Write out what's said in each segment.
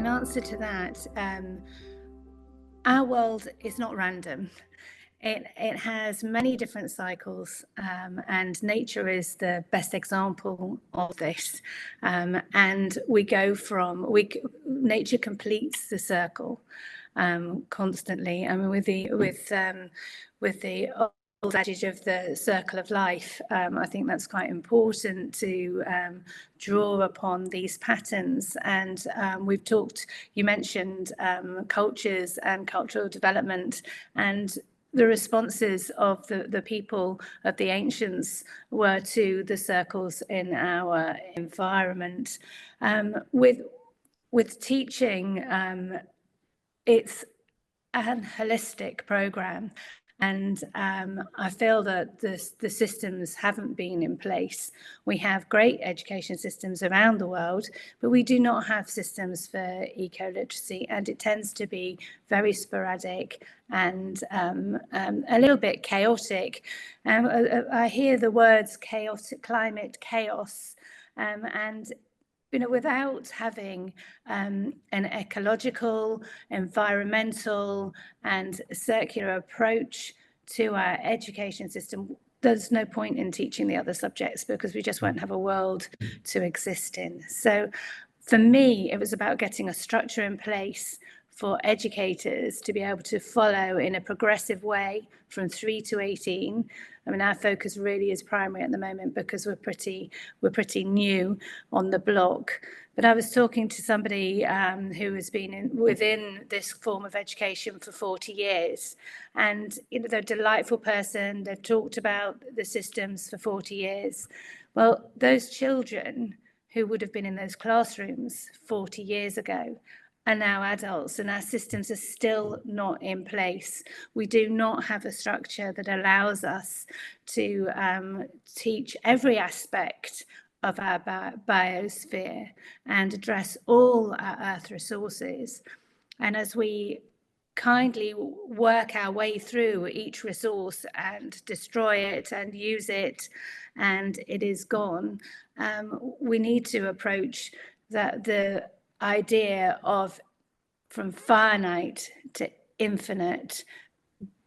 in answer to that, our world is not random. It has many different cycles, and nature is the best example of this. And we go from nature completes the circle constantly. I mean, with the old adage of the circle of life, I think that's quite important to draw upon these patterns. And we've talked. You mentioned cultures and cultural development, and the responses of the people of the ancients were to the circles in our environment. With teaching, it's a holistic program, and I feel that the systems haven't been in place. We have great education systems around the world, but we do not have systems for eco-literacy, and it tends to be very sporadic and a little bit chaotic. I hear the words chaotic, climate chaos, and without having an ecological, environmental, and circular approach to our education system, there's no point in teaching the other subjects, because we just won't have a world to exist in. So for me, it was about getting a structure in place for educators to be able to follow in a progressive way from 3 to 18. I mean, our focus really is primary at the moment, because we're pretty new on the block. But I was talking to somebody who has been within this form of education for 40 years. And they're a delightful person. They've talked about the systems for 40 years. Well, those children who would have been in those classrooms 40 years ago are now adults, and our systems are still not in place. We do not have a structure that allows us to teach every aspect of our biosphere and address all our Earth resources. And as we kindly work our way through each resource and destroy it and use it, and it is gone, we need to approach the idea of from finite to infinite,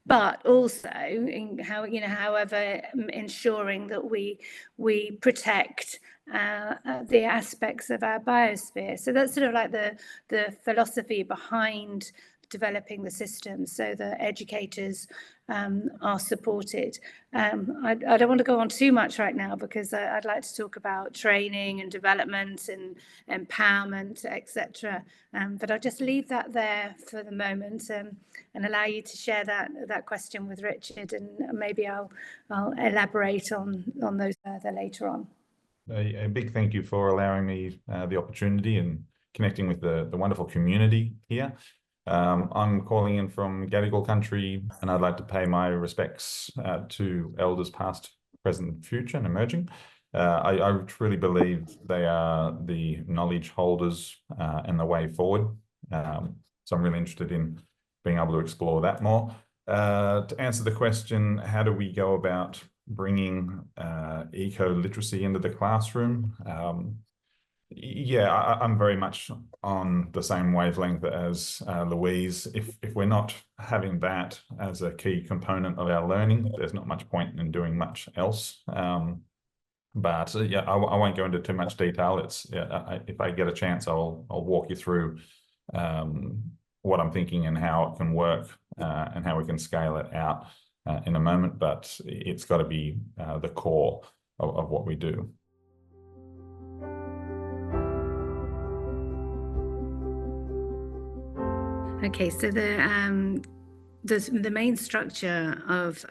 but also in however ensuring that we protect the aspects of our biosphere. So that's sort of like the philosophy behind developing the system, so that educators are supported. I don't want to go on too much right now, because I'd like to talk about training and development and empowerment, etc. But I'll just leave that there for the moment, and allow you to share that question with Richard, and maybe I'll elaborate on those further later on. A big thank you for allowing me the opportunity and connecting with the wonderful community here. I'm calling in from Gadigal country, and I'd like to pay my respects to elders past, present, future, and emerging. I truly believe they are the knowledge holders and the way forward. So I'm really interested in being able to explore that more. To answer the question, how do we go about bringing eco-literacy into the classroom? Yeah, I'm very much on the same wavelength as Louise. If we're not having that as a key component of our learning, there's not much point in doing much else. But yeah, I won't go into too much detail. If I get a chance, I'll walk you through what I'm thinking and how it can work and how we can scale it out in a moment. But it's got to be the core of what we do. Okay, so the main structure of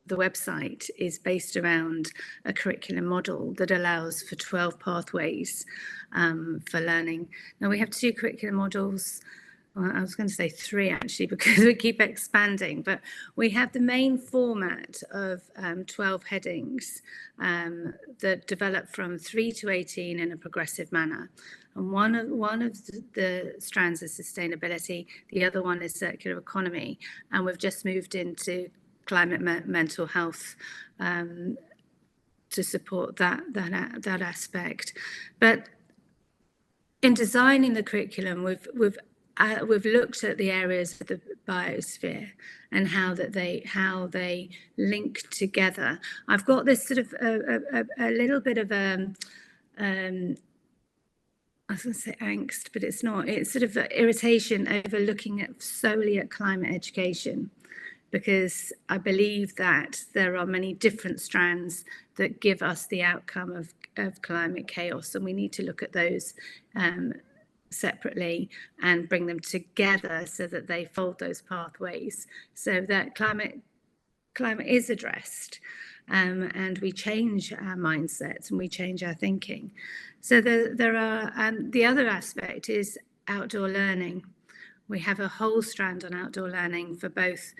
the website is based around a curriculum model that allows for 12 pathways for learning. Now we have 2 curriculum models. Well, I was going to say 3 actually, because we keep expanding, but we have the main format of 12 headings that develop from 3 to 18 in a progressive manner. And one of the strands is sustainability, the other one is circular economy, and we've just moved into climate mental health to support that aspect. But in designing the curriculum, we've looked at the areas of the biosphere and how they link together. I've got this sort of a little bit of I was going to say angst, but it's not. It's sort of irritation over looking solely at climate education, because I believe that there are many different strands that give us the outcome of climate chaos, and we need to look at those separately and bring them together so that they fold those pathways, so that climate is addressed, and we change our mindsets and we change our thinking. So there are the other aspect is outdoor learning. We have a whole strand on outdoor learning for both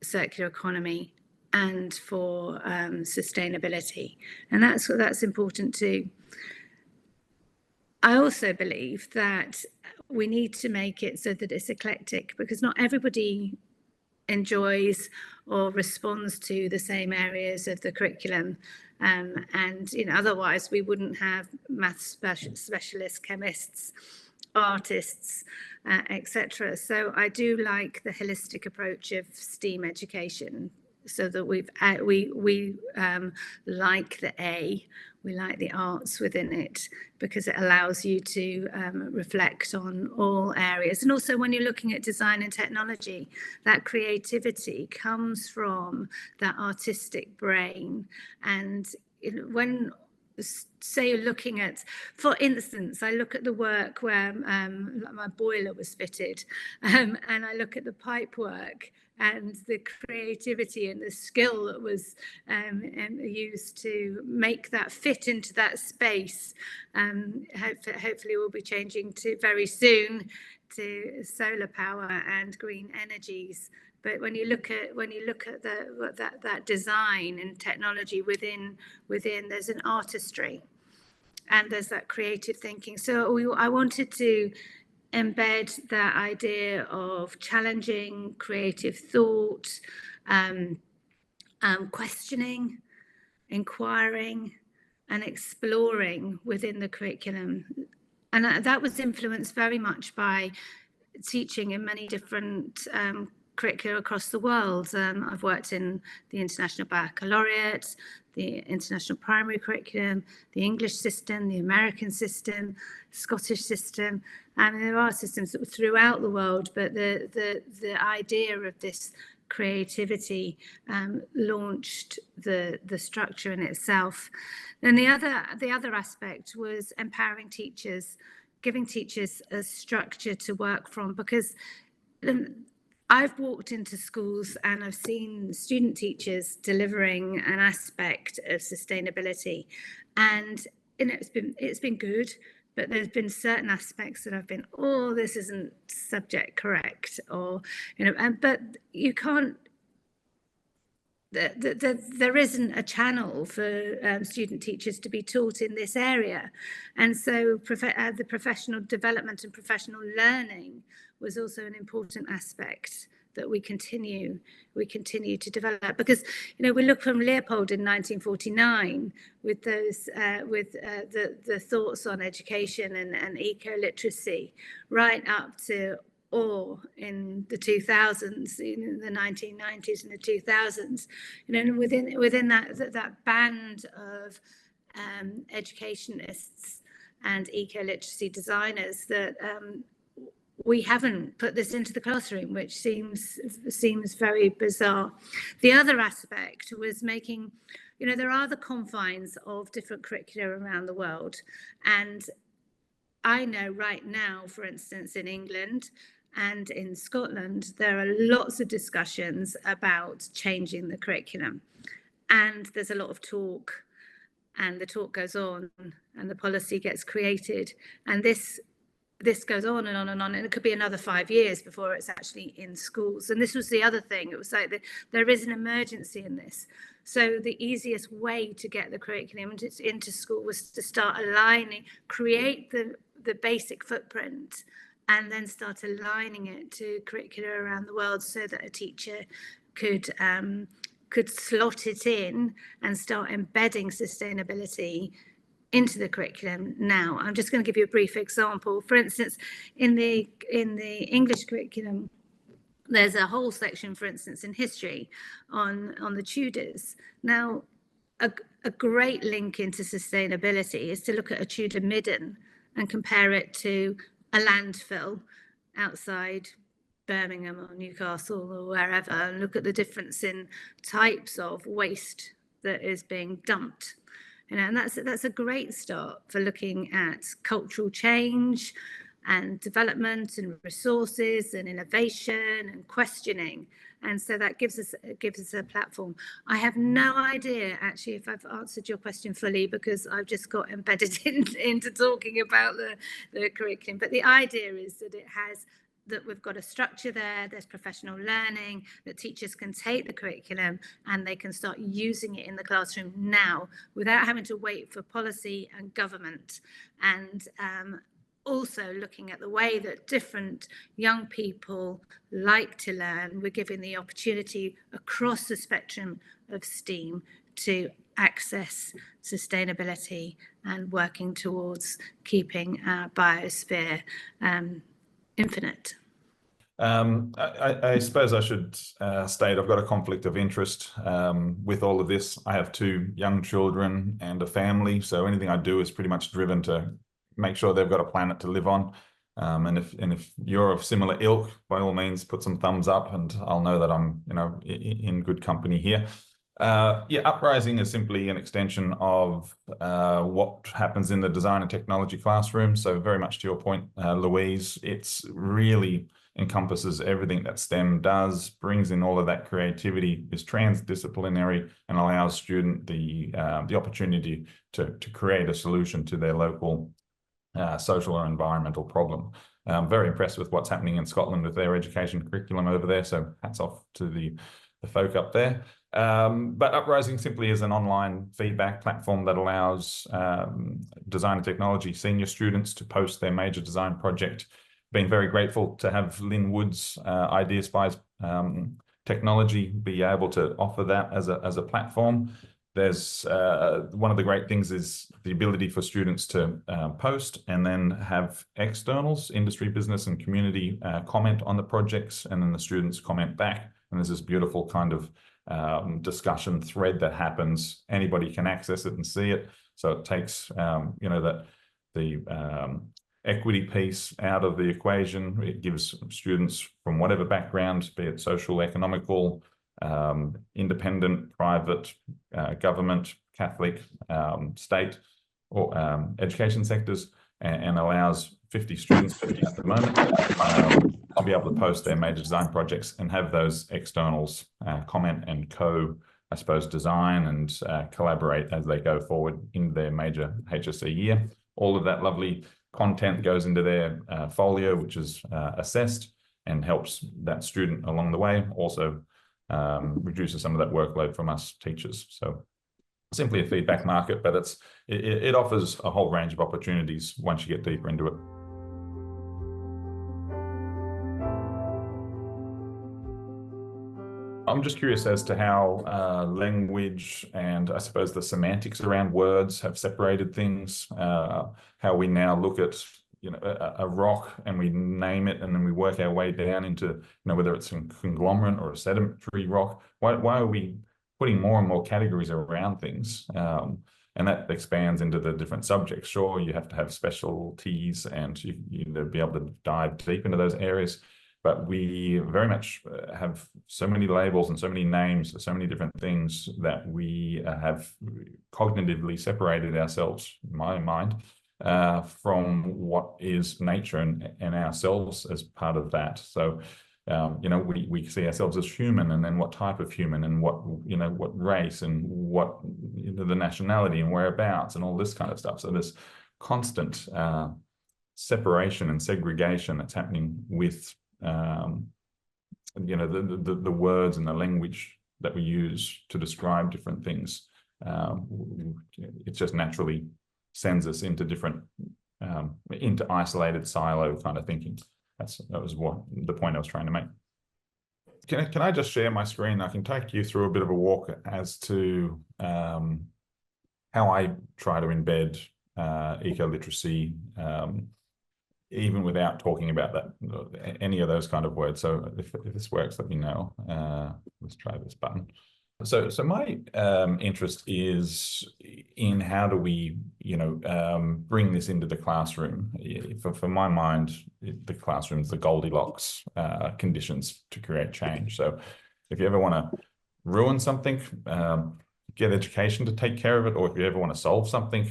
circular economy and for sustainability, and that's important too. I also believe that we need to make it so that it's eclectic, because not everybody enjoys or responds to the same areas of the curriculum, and otherwise we wouldn't have maths specialists, chemists, artists, etc. So I do like the holistic approach of STEAM education, so that we like the A, we like the arts within it, because it allows you to reflect on all areas. And also when you're looking at design and technology, that creativity comes from that artistic brain. And when, say, you're looking at, for instance, I look at the work where my boiler was fitted, and I look at the pipe work and the creativity and the skill that was used to make that fit into that space. Hopefully we'll be changing to very soon to solar power and green energies. But when you look at that design and technology within, there's an artistry and there's that creative thinking. So I wanted to embed that idea of challenging creative thought, questioning, inquiring, and exploring within the curriculum. And that was influenced very much by teaching in many different curricula across the world. I've worked in the International Baccalaureate, the International Primary Curriculum, the English system, the American system, Scottish system. And there are systems throughout the world, but the idea of this creativity launched the structure in itself. Then the other aspect was empowering teachers, giving teachers a structure to work from, because I've walked into schools and I've seen student teachers delivering an aspect of sustainability, and it's been good, but there's been certain aspects that I've been, oh, this isn't subject correct, or but you can't. There isn't a channel for student teachers to be taught in this area, and so the professional development and professional learning was also an important aspect that we continue to develop, because we look from Leopold in 1949 with those the thoughts on education and ecoliteracy, right up to Orr in the 2000s, in the 1990s and the 2000s, and within that band of educationists and eco-literacy designers, that we haven't put this into the classroom, which seems very bizarre. The other aspect was making, there are the confines of different curricula around the world, and I know right now, for instance, in England and in Scotland, there are lots of discussions about changing the curriculum, and there's a lot of talk, and the talk goes on and the policy gets created, and this goes on and on and on, and it could be another 5 years before it's actually in schools. And this was the other thing, it was like there is an emergency in this. So the easiest way to get the curriculum into school was to start aligning, create the basic footprint, and then start aligning it to curricula around the world, so that a teacher could slot it in and start embedding sustainability into the curriculum now. I'm just going to give you a brief example. For instance, in the English curriculum, there's a whole section, for instance, in history on the Tudors. Now, a great link into sustainability is to look at a Tudor midden and compare it to a landfill outside Birmingham or Newcastle or wherever, and look at the difference in types of waste that is being dumped. And that's a great start for looking at cultural change and development and resources and innovation and questioning. And so that gives us a platform. I have no idea actually if I've answered your question fully, because I've just got embedded into talking about the curriculum. But the idea is that we've got a structure there's professional learning, that teachers can take the curriculum and they can start using it in the classroom now without having to wait for policy and government. And also looking at the way that different young people like to learn. We're giving the opportunity across the spectrum of STEAM to access sustainability and working towards keeping our biosphere infinite. I suppose I should state I've got a conflict of interest with all of this. I have 2 young children and a family, so anything I do is pretty much driven to make sure they've got a planet to live on. And if you're of similar ilk, by all means, put some thumbs up, and I'll know that I'm in good company here. Yeah, Uprising is simply an extension of what happens in the design and technology classroom. So very much to your point, Louise, it's really encompasses everything that STEM does, brings in all of that creativity, is transdisciplinary, and allows student the opportunity to create a solution to their local social or environmental problem. I'm very impressed with what's happening in Scotland with their education curriculum over there. So hats off to the folk up there. But Uprising simply is an online feedback platform that allows design and technology senior students to post their major design project. Been very grateful to have Lynn Wood's IdeaSpies technology be able to offer that as a platform. There's one of the great things is the ability for students to post and then have externals, industry, business, and community comment on the projects, and then the students comment back. And there's this beautiful kind of discussion thread that happens. Anybody can access it and see it. So it takes, the equity piece out of the equation. It gives students from whatever background, be it social, economical, independent, private, government, Catholic, state, or education sectors, and allows 50 students at the moment to be able to post their major design projects and have those externals comment and I suppose, design and collaborate as they go forward in their major HSC year. All of that lovely content goes into their folio, which is assessed and helps that student along the way. Also reduces some of that workload from us teachers. So simply a feedback market, but it offers a whole range of opportunities once you get deeper into it. I'm just curious as to how language and I suppose the semantics around words have separated things, how we now look at a rock and we name it and then we work our way down into whether it's a conglomerate or a sedimentary rock. Why are we putting more and more categories around things? And that expands into the different subjects. Sure, you have to have specialties and you be able to dive deep into those areas. But we very much have so many labels and so many names for so many different things that we have cognitively separated ourselves, in my mind, from what is nature and ourselves as part of that. So, we see ourselves as human, and then what type of human, and what race, and what the nationality and whereabouts, and all this kind of stuff. So there's constant separation and segregation that's happening with the words and the language that we use to describe different things. It just naturally sends us into different, into isolated silo kind of thinking. That was what the point I was trying to make. Can I just share my screen? I can take you through a bit of a walk as to how I try to embed ecoliteracy, even without talking about that, any of those kind of words. So if this works, let me know. Let's try this button. So my interest is in how do we, bring this into the classroom. For my mind, the classroom's the Goldilocks conditions to create change. So if you ever want to ruin something, get education to take care of it, or if you ever want to solve something,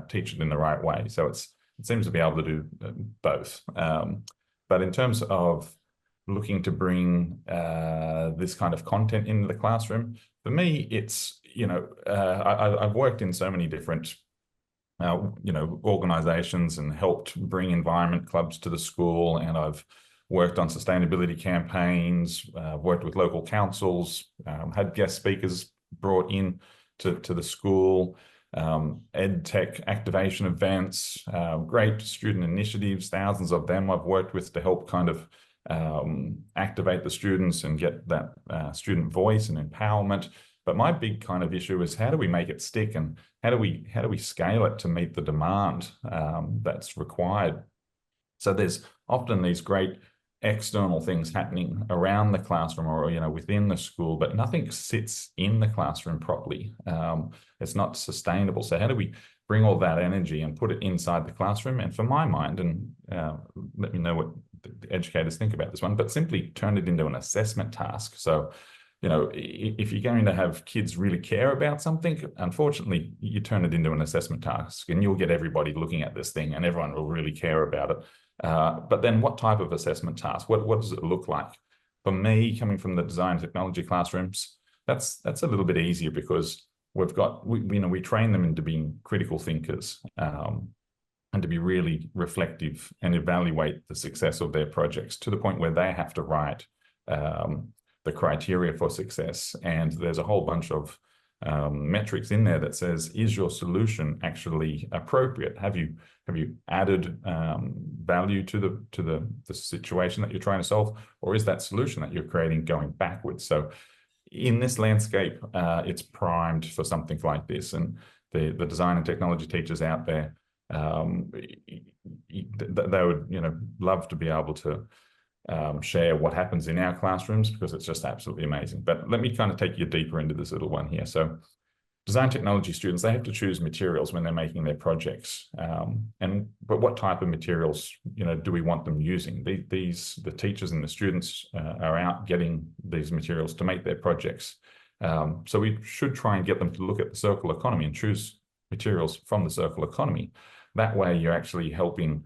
teach it in the right way. So it seems to be able to do both. But in terms of looking to bring this kind of content into the classroom, for me, it's, I've worked in so many different, organizations and helped bring environment clubs to the school. And I've worked on sustainability campaigns, worked with local councils, had guest speakers brought in to the school, ed tech activation events, great student initiatives, thousands of them I've worked with to help kind of activate the students and get that student voice and empowerment. But my big kind of issue is how do we make it stick, and how do we scale it to meet the demand that's required? So there's often these great external things happening around the classroom or within the school, but nothing sits in the classroom properly. It's not sustainable. So how do we bring all that energy and put it inside the classroom? And for my mind, and let me know what the educators think about this one, but simply turn it into an assessment task. So if you're going to have kids really care about something, unfortunately, you turn it into an assessment task and you'll get everybody looking at this thing and everyone will really care about it. But then what type of assessment task? What does it look like? For me, coming from the design technology classrooms, that's a little bit easier because we train them into being critical thinkers and to be really reflective and evaluate the success of their projects to the point where they have to write the criteria for success. And there's a whole bunch of metrics in there that says, is your solution actually appropriate? Have you added value to the situation that you're trying to solve, or is that solution that you're creating going backwards? So in this landscape, it's primed for something like this. And the design and technology teachers out there, they would love to be able to share what happens in our classrooms, because it's just absolutely amazing. But let me kind of take you deeper into this little one here. So design technology students, they have to choose materials when they're making their projects. But what type of materials, do we want them using? The teachers and the students are out getting these materials to make their projects. So we should try and get them to look at the circular economy and choose materials from the circular economy. That way you're actually helping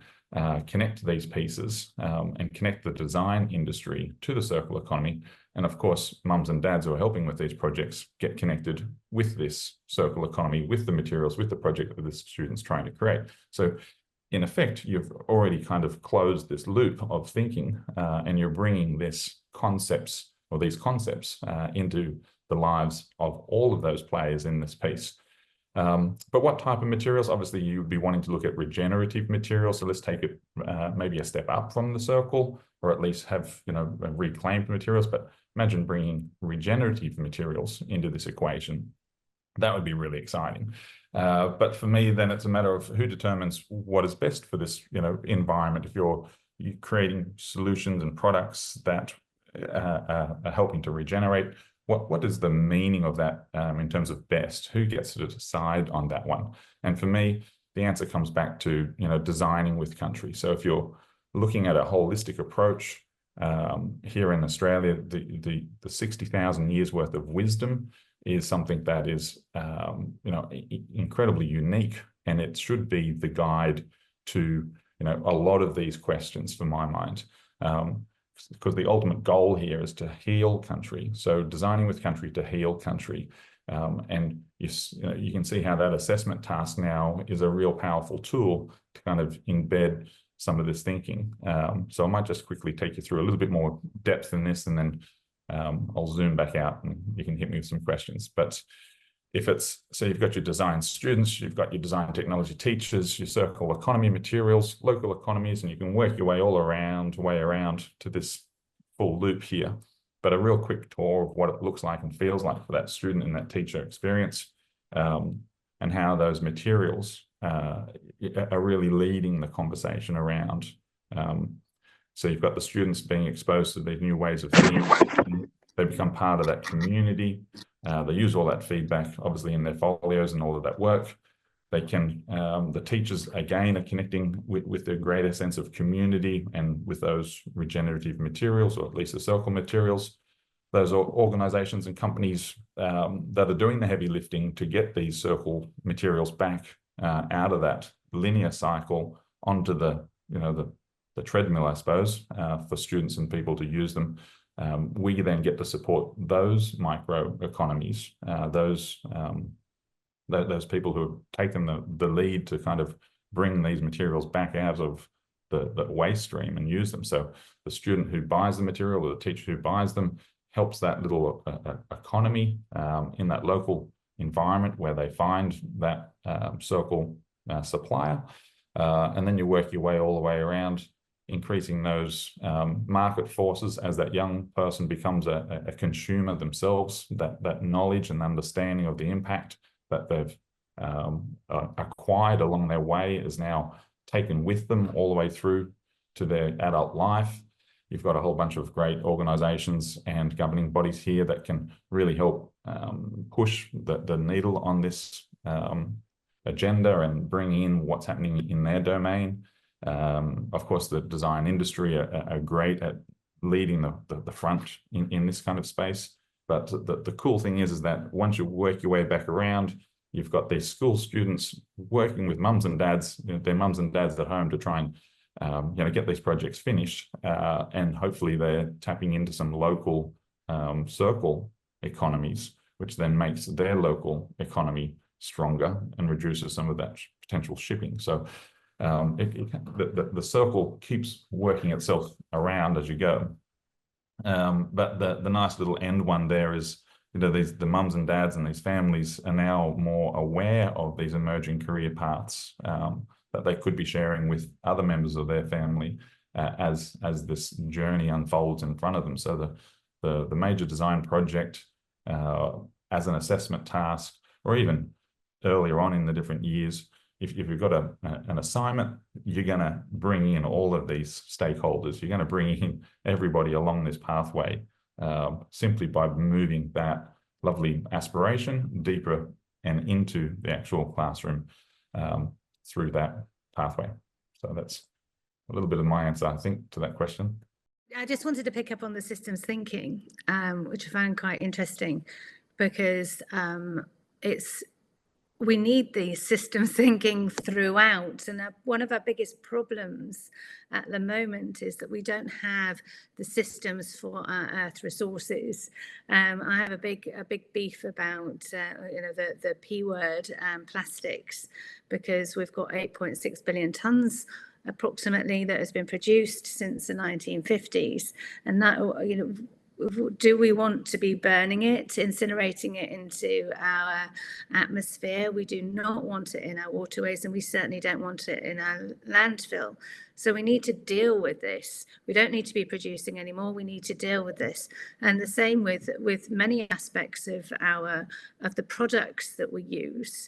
connect these pieces and connect the design industry to the circular economy. And of course, mums and dads who are helping with these projects get connected with this circular economy, with the materials, with the project that the student's trying to create. So in effect, you've already kind of closed this loop of thinking and you're bringing these concepts into the lives of all of those players in this piece. But what type of materials? Obviously, you would be wanting to look at regenerative materials. So let's take it maybe a step up from the circle, or at least have reclaimed materials. But imagine bringing regenerative materials into this equation. That would be really exciting. But for me, then it's a matter of who determines what is best for this environment. If you're creating solutions and products that are helping to regenerate, what is the meaning of that in terms of best? Who gets to decide on that one? And for me, the answer comes back to designing with country. So if you're looking at a holistic approach here in Australia, the 60,000 years worth of wisdom is something that is incredibly unique, and it should be the guide to a lot of these questions, for my mind. Because the ultimate goal here is to heal country. So designing with country to heal country. And you can see how that assessment task now is a real powerful tool to kind of embed some of this thinking. So I might just quickly take you through a little bit more depth in this, and then I'll zoom back out and you can hit me with some questions. But so you've got your design students, you've got your design technology teachers, your circular economy materials, local economies, and you can work your way way around to this full loop here. But a real quick tour of what it looks like and feels like for that student and that teacher experience. and how those materials are really leading the conversation around. So you've got the students being exposed to these new ways of thinking. They become part of that community. They use all that feedback, obviously, in their folios and all of that work. They can, the teachers, again, are connecting with a greater sense of community and with those regenerative materials, or at least the circle materials. Those are organizations and companies that are doing the heavy lifting to get these circle materials back out of that linear cycle onto the, the treadmill, I suppose, for students and people to use them. We then get to support those micro economies, those people who have taken the lead to kind of bring these materials back out of the waste stream and use them. So the student who buys the material, or the teacher who buys them, helps that little economy in that local environment where they find that circle supplier. And then you work your way all the way around, increasing those market forces as that young person becomes a consumer themselves. That knowledge and understanding of the impact that they've acquired along their way is now taken with them all the way through to their adult life. You've got a whole bunch of great organizations and governing bodies here that can really help push the needle on this agenda and bring in what's happening in their domain. Of course, the design industry are great at leading the front in this kind of space. But the cool thing is that once you work your way back around, you've got these school students working with mums and dads, their mums and dads at home to try and get these projects finished, and hopefully they're tapping into some local circle economies, which then makes their local economy stronger and reduces some of that potential shipping. So the circle keeps working itself around as you go. But the nice little end one there is, the mums and dads and these families are now more aware of these emerging career paths that they could be sharing with other members of their family as this journey unfolds in front of them. So the major design project as an assessment task, or even earlier on in the different years, if you've got an assignment, you're going to bring in all of these stakeholders. You're going to bring in everybody along this pathway simply by moving that lovely aspiration deeper and into the actual classroom through that pathway. So that's a little bit of my answer, I think, to that question. I just wanted to pick up on the systems thinking, which I found quite interesting, because we need these systems thinking throughout. And one of our biggest problems at the moment is that we don't have the systems for our earth resources. I have a big beef about the P word, plastics, because we've got 8.6 billion tons approximately that has been produced since the 1950s, and that, do we want to be burning it, incinerating it into our atmosphere? We do not want it in our waterways, and we certainly don't want it in our landfill. So we need to deal with this. We don't need to be producing anymore. We need to deal with this. And the same with many aspects of the products that we use.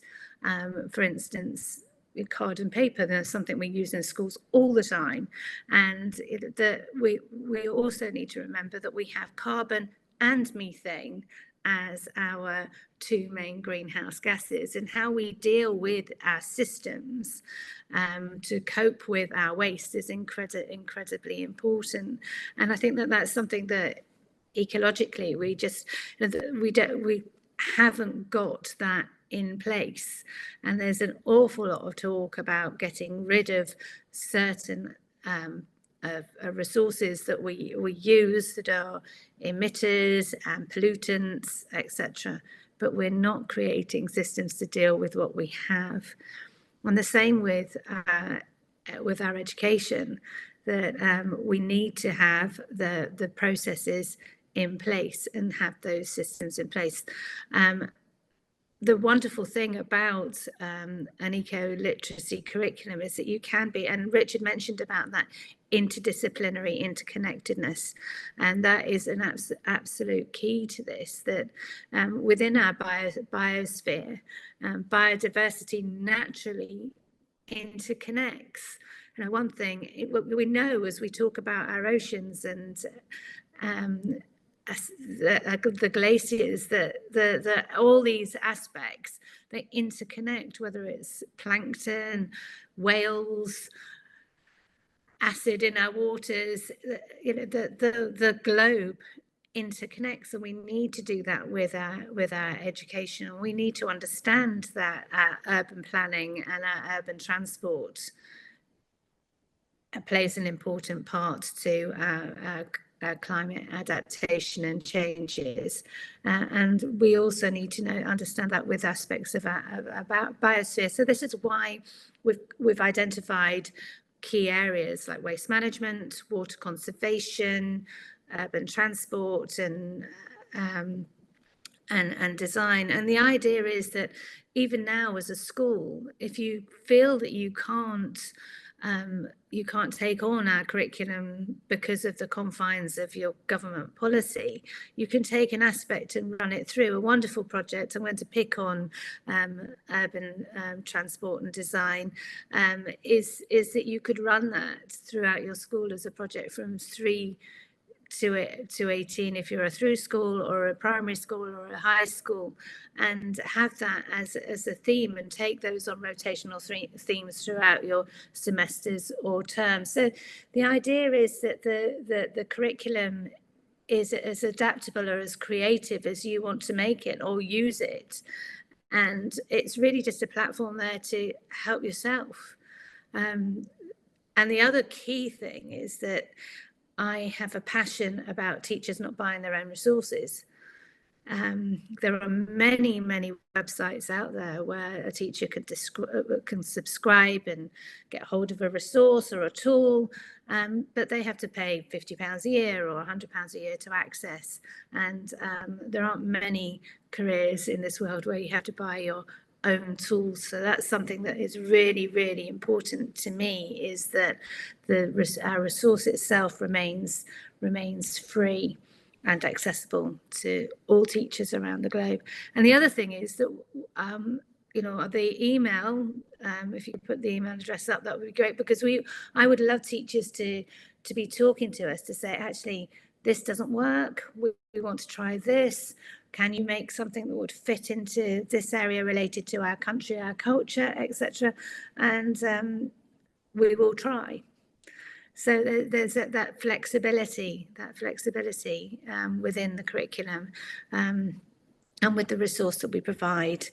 For instance, card and paper, that's something we use in schools all the time, and we also need to remember that we have carbon and methane as our two main greenhouse gases, and how we deal with our systems to cope with our waste is incredibly important. And I think that that's something that ecologically we haven't got that in place. And there's an awful lot of talk about getting rid of certain resources that we use that are emitters and pollutants, etc. But we're not creating systems to deal with what we have. And the same with our education, that we need to have the processes in place and have those systems in place. the wonderful thing about an eco-literacy curriculum is that you can be, and Richard mentioned about that interdisciplinary interconnectedness, and that is an absolute key to this, that within our biosphere, biodiversity naturally interconnects. You know, one thing we know as we talk about our oceans and the glaciers, that all these aspects, they interconnect, whether it's plankton, whales, acid in our waters, you know, the globe interconnects, and we need to do that with our education, and we need to understand that our urban planning and our urban transport plays an important part to our climate adaptation and changes, and we also need to understand that with aspects of about biosphere. So this is why we've identified key areas like waste management, water conservation, urban transport, and design. And the idea is that even now as a school, if you feel that you can't take on our curriculum because of the confines of your government policy, you can take an aspect and run it through. A wonderful project I'm going to pick on urban transport and design is that you could run that throughout your school as a project from 3 to 18 if you're a through school or a primary school or a high school, and have that as a theme, and take those on rotational themes throughout your semesters or terms. So the idea is that the curriculum is as adaptable or as creative as you want to make it or use it, and it's really just a platform there to help yourself. And the other key thing is that I have a passion about teachers not buying their own resources. There are many websites out there where a teacher can subscribe and get hold of a resource or a tool, but they have to pay £50 a year or £100 a year to access. And there aren't many careers in this world where you have to buy your own tools. So that's something that is really important to me, is that our resource itself remains free and accessible to all teachers around the globe. And the other thing is that you know, the email, if you could put the email address up, that would be great, because I would love teachers to be talking to us, to say, actually, this doesn't work, we want to try this. Can you make something that would fit into this area related to our country, our culture, etc.? And we will try. So there's that flexibility within the curriculum, and with the resource that we provide.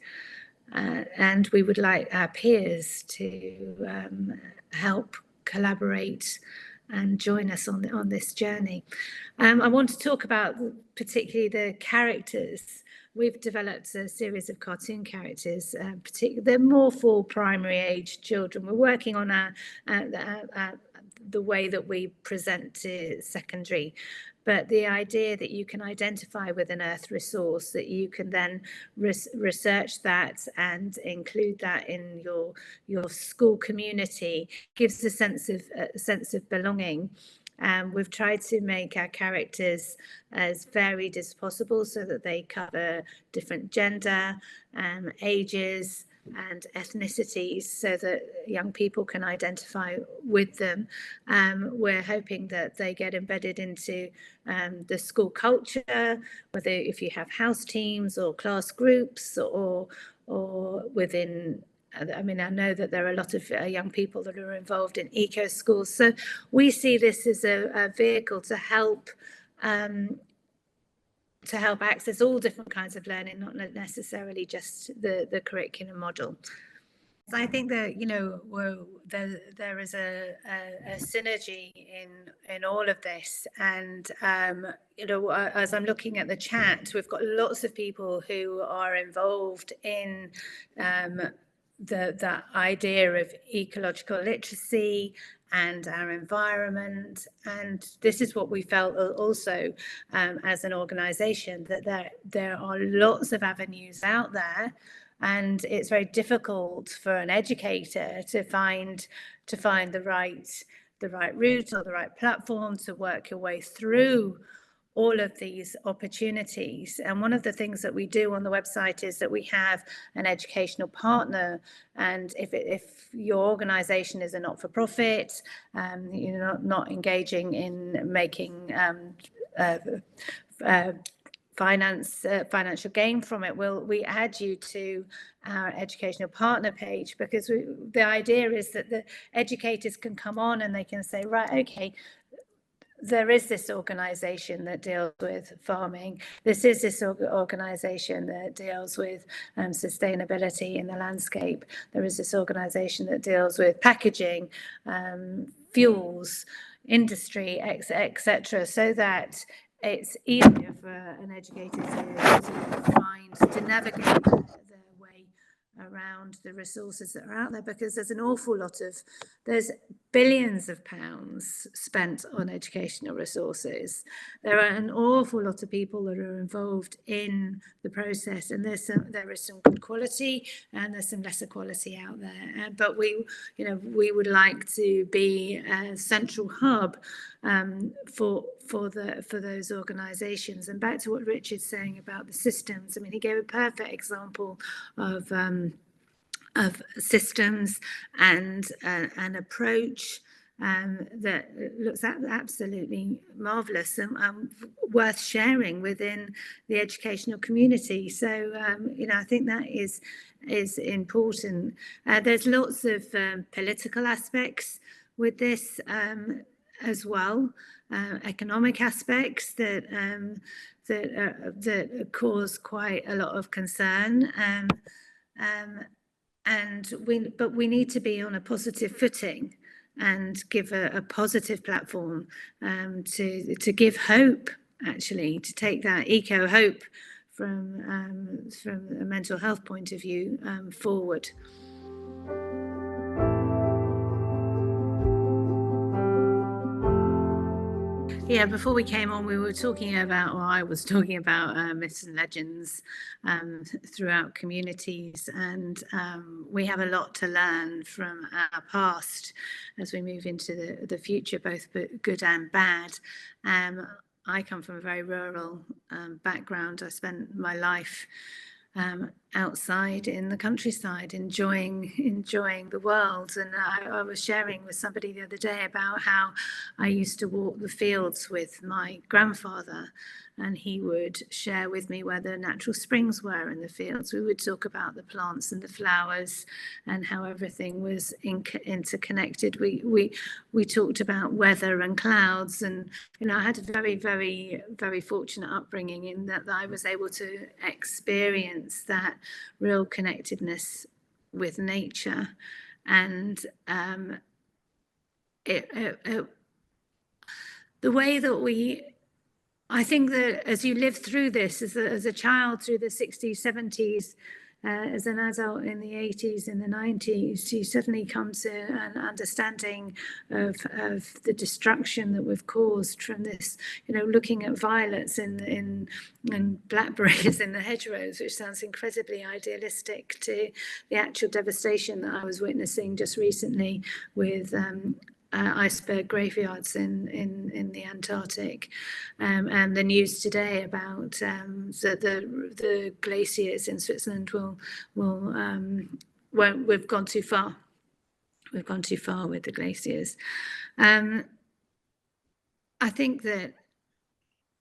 And we would like our peers to help collaborate and join us on this journey. I want to talk about particularly the characters. We've developed a series of cartoon characters, they're more for primary age children. We're working on the way that we present to secondary, but the idea that you can identify with an earth resource, that you can then research that and include that in your school community, gives a sense of belonging. We've tried to make our characters as varied as possible so that they cover different gender, ages and ethnicities, so that young people can identify with them. We're hoping that they get embedded into the school culture, whether if you have house teams or class groups or within, I mean, I know that there are a lot of young people that are involved in eco schools. So we see this as a vehicle to help access all different kinds of learning, not necessarily just the curriculum model. I think that, you know, there is a synergy in all of this, and you know, as I'm looking at the chat, we've got lots of people who are involved in that idea of ecological literacy and our environment. And this is what we felt also as an organisation, that there are lots of avenues out there, and it's very difficult for an educator to find the right route or the right platform to work your way through all of these opportunities. And one of the things that we do on the website is that we have an educational partner. And if your organization is a not-for-profit, you're not engaging in making financial gain from it, we add you to our educational partner page, because the idea is that the educators can come on and they can say, right, okay, there is this organisation that deals with farming. This is this organisation that deals with sustainability in the landscape. There is this organisation that deals with packaging, fuels, industry, etc. So that it's easier for an educator to navigate their way around the resources that are out there, because there's billions of pounds spent on educational resources. There are an awful lot of people that are involved in the process, and there is some good quality and there's some lesser quality out there. But we would like to be a central hub for those organisations. And back to what Richard's saying about the systems, I mean, he gave a perfect example of systems and an approach that looks absolutely marvellous and worth sharing within the educational community. So I think that is important. There's lots of political aspects with this as well, economic aspects that cause quite a lot of concern. But we need to be on a positive footing and give a positive platform to give hope, actually, to take that eco hope from a mental health point of view forward. Yeah, before we came on, we were talking about, or I was talking about myths and legends throughout communities, and we have a lot to learn from our past as we move into the future, both good and bad. I come from a very rural background. I spent my life outside in the countryside, enjoying the world. And I was sharing with somebody the other day about how I used to walk the fields with my grandfather, and he would share with me where the natural springs were in the fields. We would talk about the plants and the flowers and how everything was interconnected. We talked about weather and clouds, and I had a very, very, very fortunate upbringing in that I was able to experience that real connectedness with nature. And the way that I think that as you live through this as a child through the 60s, 70s, as an adult in the 80s and the 90s, you suddenly come to an understanding of the destruction that we've caused from this, looking at violets and blackberries in the hedgerows, which sounds incredibly idealistic, to the actual devastation that I was witnessing just recently with iceberg graveyards in the Antarctic, and the news today about the glaciers in Switzerland we've gone too far. We've gone too far with the glaciers. I think that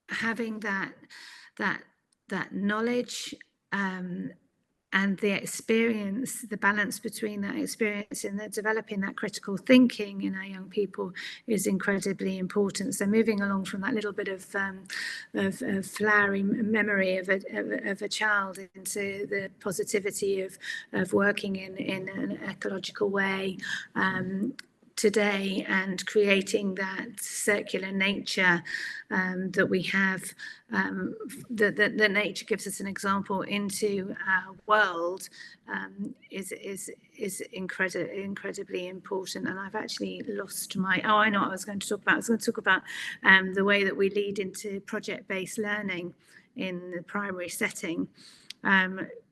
having that knowledge and the experience, the balance between that experience and developing that critical thinking in our young people is incredibly important. So moving along from that little bit of flowery memory of a child into the positivity of working in an ecological way, today, and creating that circular nature that we have, that nature gives us an example into our world, is incredibly important. And I've actually lost my, I know what I was going to talk about. I was going to talk about the way that we lead into project-based learning in the primary setting.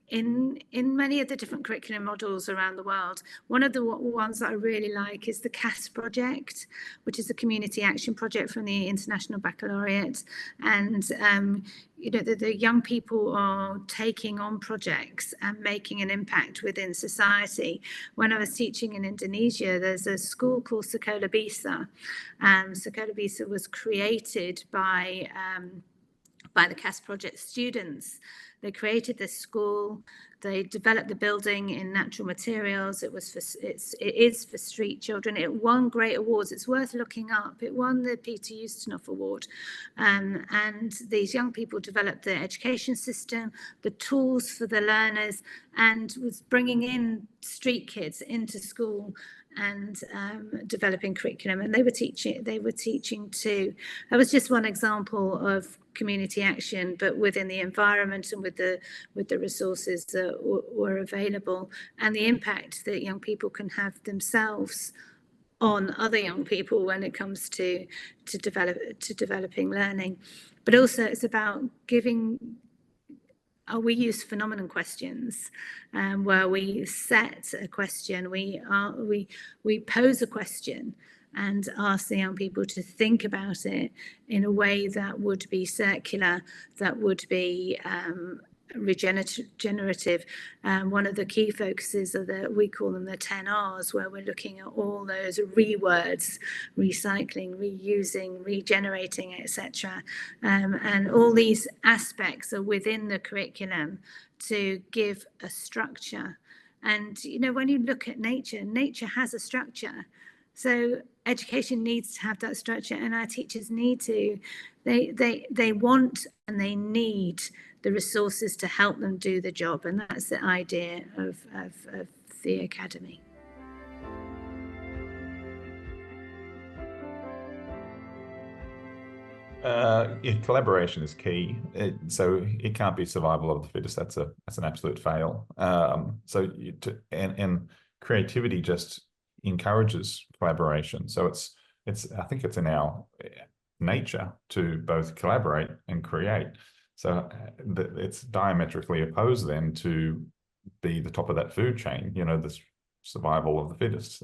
In many of the different curriculum models around the world, one of the ones that I really like is the CAS project, which is a community action project from the International Baccalaureate. And the young people are taking on projects and making an impact within society. When I was teaching in Indonesia, there's a school called Sekolah Bisa. Sekolah Bisa was created by the CAS project students. They created this school. They developed the building in natural materials. It is for street children. It won great awards. It's worth looking up. It won the Peter Ustinov Award. And these young people developed the education system, the tools for the learners, and was bringing in street kids into school and developing curriculum. And they were teaching too. That was just one example of community action, but within the environment and with the resources that were available, and the impact that young people can have themselves on other young people when it comes to developing learning. But also it's about we use phenomenon questions, where we set a question, we pose a question and ask the young people to think about it in a way that would be circular, that would be regenerative. One of the key focuses of we call them the 10 R's, where we're looking at all those rewords: recycling, reusing, regenerating, etc. And all these aspects are within the curriculum to give a structure. And when you look at nature has a structure. So education needs to have that structure, and our teachers need to. They want and they need the resources to help them do the job, and that's the idea of the academy. Collaboration is key. So it can't be survival of the fittest. That's an absolute fail. And creativity just encourages collaboration. So I think it's in our nature to both collaborate and create. So it's diametrically opposed then to be the top of that food chain, this survival of the fittest.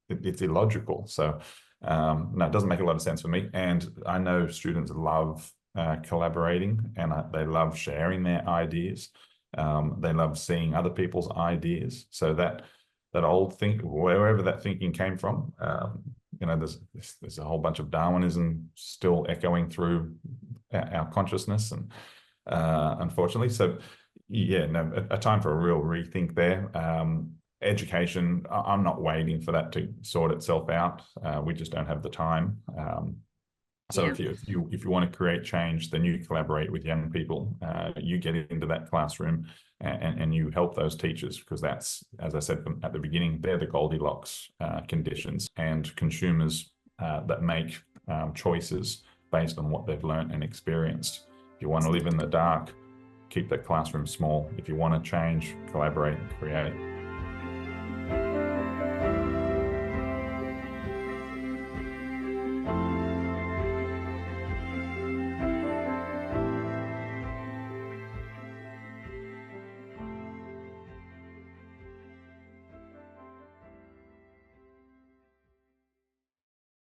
It's illogical. So no, it doesn't make a lot of sense for me. And I know students love collaborating, and they love sharing their ideas. They love seeing other people's ideas. So that old wherever that thinking came from, there's a whole bunch of Darwinism still echoing through our consciousness, and unfortunately, so yeah, no, a time for a real rethink there. Education, I'm not waiting for that to sort itself out. We just don't have the time. So if you want to create change, then you collaborate with young people. You get into that classroom and you help those teachers, because that's, as I said at the beginning, they're the Goldilocks conditions, and consumers that make choices based on what they've learned and experienced. If you want to live in the dark, keep that classroom small. If you want to change, collaborate and create.